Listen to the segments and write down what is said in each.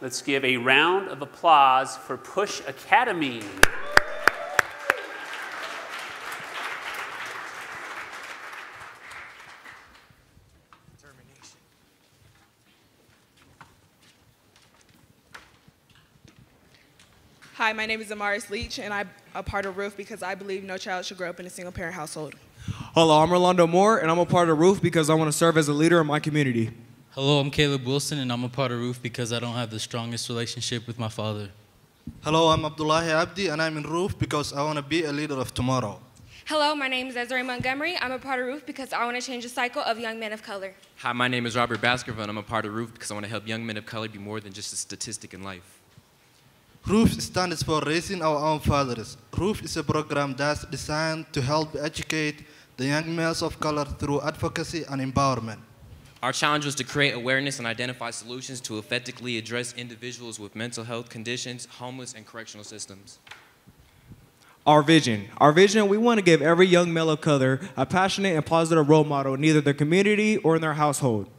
Let's give a round of applause for Push Academy. Hi, my name is Amaris Leach, and I'm a part of ROOF because I believe no child should grow up in a single-parent household. Hello, I'm Orlando Moore, and I'm a part of ROOF because I want to serve as a leader in my community. Hello, I'm Caleb Wilson, and I'm a part of ROOF because I don't have the strongest relationship with my father. Hello, I'm Abdullahi Abdi, and I'm in ROOF because I want to be a leader of tomorrow. Hello, my name is Desiree Montgomery. I'm a part of ROOF because I want to change the cycle of young men of color. Hi, my name is Robert Baskerville, and I'm a part of ROOF because I want to help young men of color be more than just a statistic in life. ROOF stands for Raising Our Own Fathers. ROOF is a program that's designed to help educate the young males of color through advocacy and empowerment. Our challenge was to create awareness and identify solutions to effectively address individuals with mental health conditions, homeless, and correctional systems. Our vision, we want to give every young male of color a passionate and positive role model in either their community or in their household.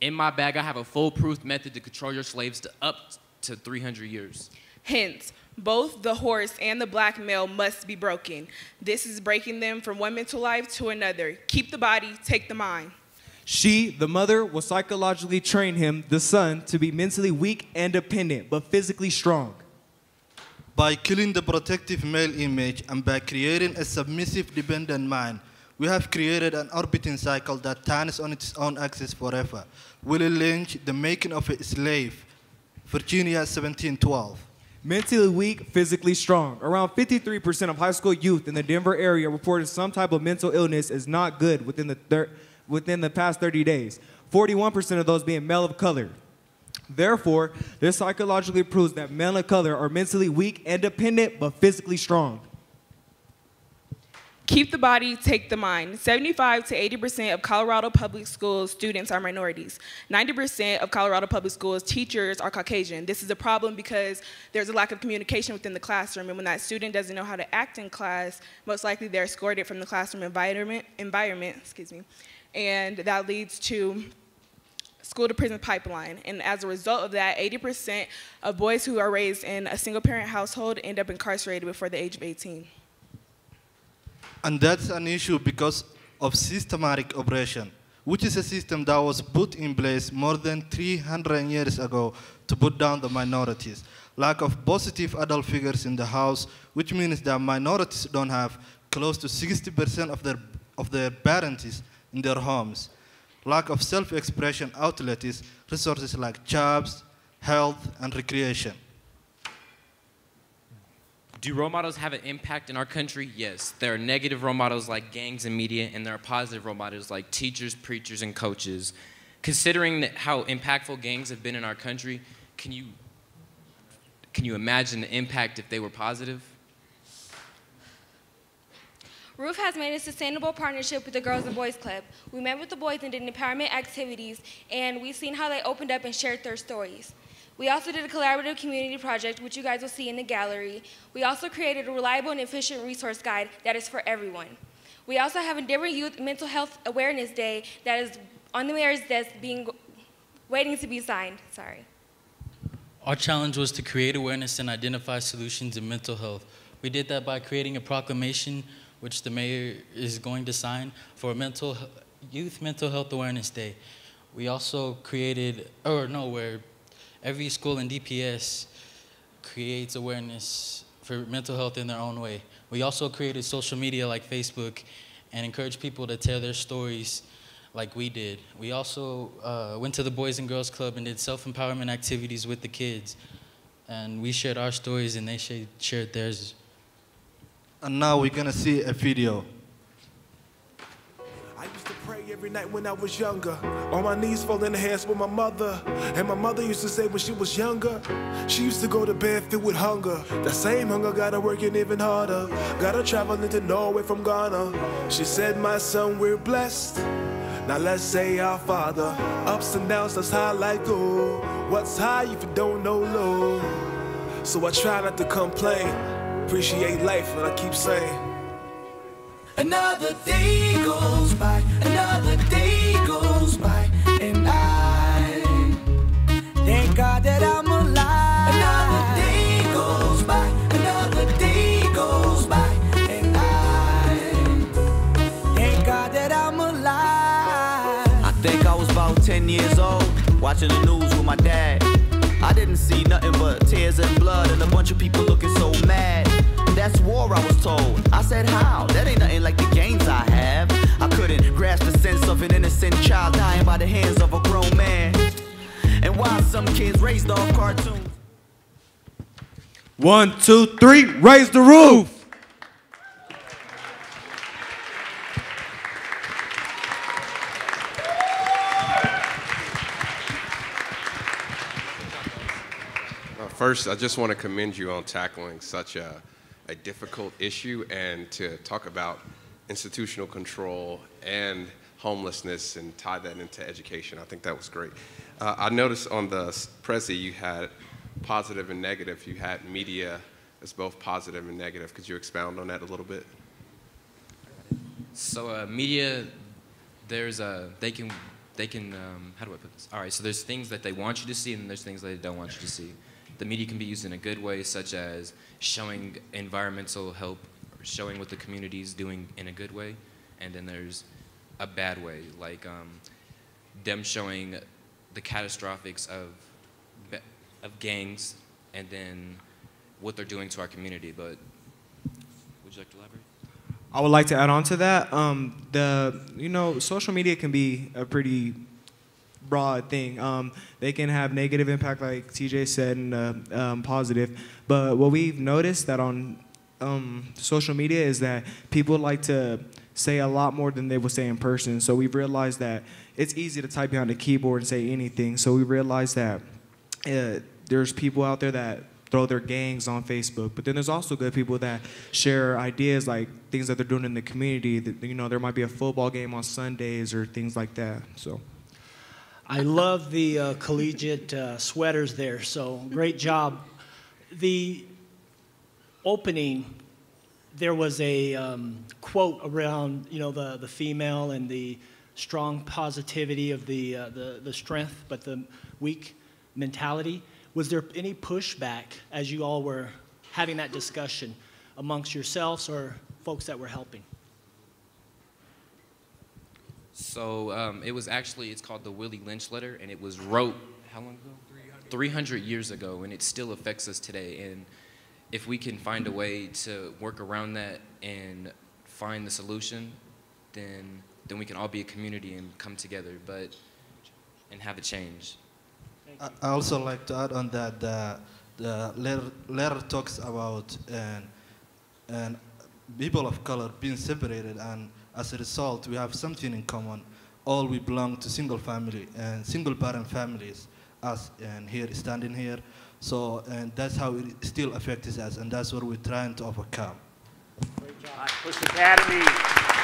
In my bag, I have a foolproof method to control your slaves to up to 300 years. Hence, both the horse and the black male must be broken. This is breaking them from one mental life to another. Keep the body, take the mind. She, the mother, will psychologically train him, the son, to be mentally weak and dependent, but physically strong. By killing the protective male image and by creating a submissive, dependent mind, we have created an orbiting cycle that turns on its own axis forever. Willie Lynch, The Making of a Slave, Virginia, 1712. Mentally weak, physically strong. Around 53% of high school youth in the Denver area reported some type of mental illness is not good within the past 30 days. 41% of those being male of color. Therefore, this psychologically proves that men of color are mentally weak and dependent, but physically strong. Keep the body, take the mind. 75 to 80% of Colorado public schools students are minorities. 90% of Colorado public schools teachers are Caucasian. This is a problem because there's a lack of communication within the classroom, and when that student doesn't know how to act in class, most likely they're escorted from the classroom environment, and that leads to school to prison pipeline. And as a result of that, 80% of boys who are raised in a single parent household end up incarcerated before the age of 18. And that's an issue because of systematic oppression, which is a system that was put in place more than 300 years ago to put down the minorities. Lack of positive adult figures in the house, which means that minorities don't have close to 60% of their parents in their homes. Lack of self-expression outlets, resources like jobs, health, and recreation. Do role models have an impact in our country? Yes. There are negative role models like gangs and media, and there are positive role models like teachers, preachers, and coaches. Considering how impactful gangs have been in our country, can you imagine the impact if they were positive? ROOF has made a sustainable partnership with the Girls and Boys Club. We met with the boys and did empowerment activities, and we've seen how they opened up and shared their stories. We also did a collaborative community project, which you guys will see in the gallery. We also created a reliable and efficient resource guide that is for everyone. We also have a Denver Youth Mental Health Awareness Day that is on the mayor's desk waiting to be signed. Sorry. Our challenge was to create awareness and identify solutions in mental health. We did that by creating a proclamation, which the mayor is going to sign, for Youth Mental Health Awareness Day. We also created, where every school in DPS creates awareness for mental health in their own way. We also created social media like Facebook and encouraged people to tell their stories like we did. We also went to the Boys and Girls Club and did self-empowerment activities with the kids. And we shared our stories and they shared theirs. And now we're gonna see a video. I used to pray every night when I was younger, on my knees folding hands with my mother. And my mother used to say when she was younger, she used to go to bed filled with hunger. That same hunger got her working even harder, got her traveling to Norway from Ghana. She said, my son, we're blessed. Now let's say our Father. Ups and downs, that's how life go. What's high if you don't know low? So I try not to complain, appreciate life, and I keep saying, another day goes by, another day goes by, and I watching the news with my dad. I didn't see nothing but tears and blood and a bunch of people looking so mad. That's war, I was told. I said, how? That ain't nothing like the gains I have. I couldn't grasp the sense of an innocent child dying by the hands of a grown man. And why some kids raised off cartoons. 1, 2, 3, raise the roof. First, I just want to commend you on tackling such a difficult issue and to talk about institutional control and homelessness and tie that into education. I think that was great. I noticed on the Prezi you had positive and negative. You had media as both positive and negative. Could you expound on that a little bit? So media, there's they can how do I put this? All right, so there's things that they want you to see and there's things that they don't want you to see. The media can be used in a good way, such as showing environmental help or showing what the community is doing in a good way. And then there's a bad way, like them showing the catastrophics of gangs and then what they're doing to our community. But would you like to elaborate? I would like to add on to that. Social media can be a pretty broad thing. They can have negative impact, like TJ said, and positive. But what we've noticed that on social media is that people like to say a lot more than they would say in person. So we've realized that it's easy to type behind a keyboard and say anything. So we realized that there's people out there that throw their gangs on Facebook, but then there's also good people that share ideas like things that they're doing in the community. That, there might be a football game on Sundays or things like that. So. I love the collegiate sweaters there, so great job. The opening, there was a quote around, the female and the strong positivity of the strength, but the weak mentality. Was there any pushback as you all were having that discussion amongst yourselves or folks that were helping? So it's called the Willie Lynch letter, and it was wrote, how long ago? 300 years ago, and it still affects us today. And if we can find a way to work around that and find the solution, then we can all be a community and come together, and have a change. I also like to add on that the letter talks about and people of color being separated, and as a result, we have something in common. All we belong to single family and single parent families, us and here standing here. So, and that's how it still affects us, and that's what we're trying to overcome. Great job. Push Academy.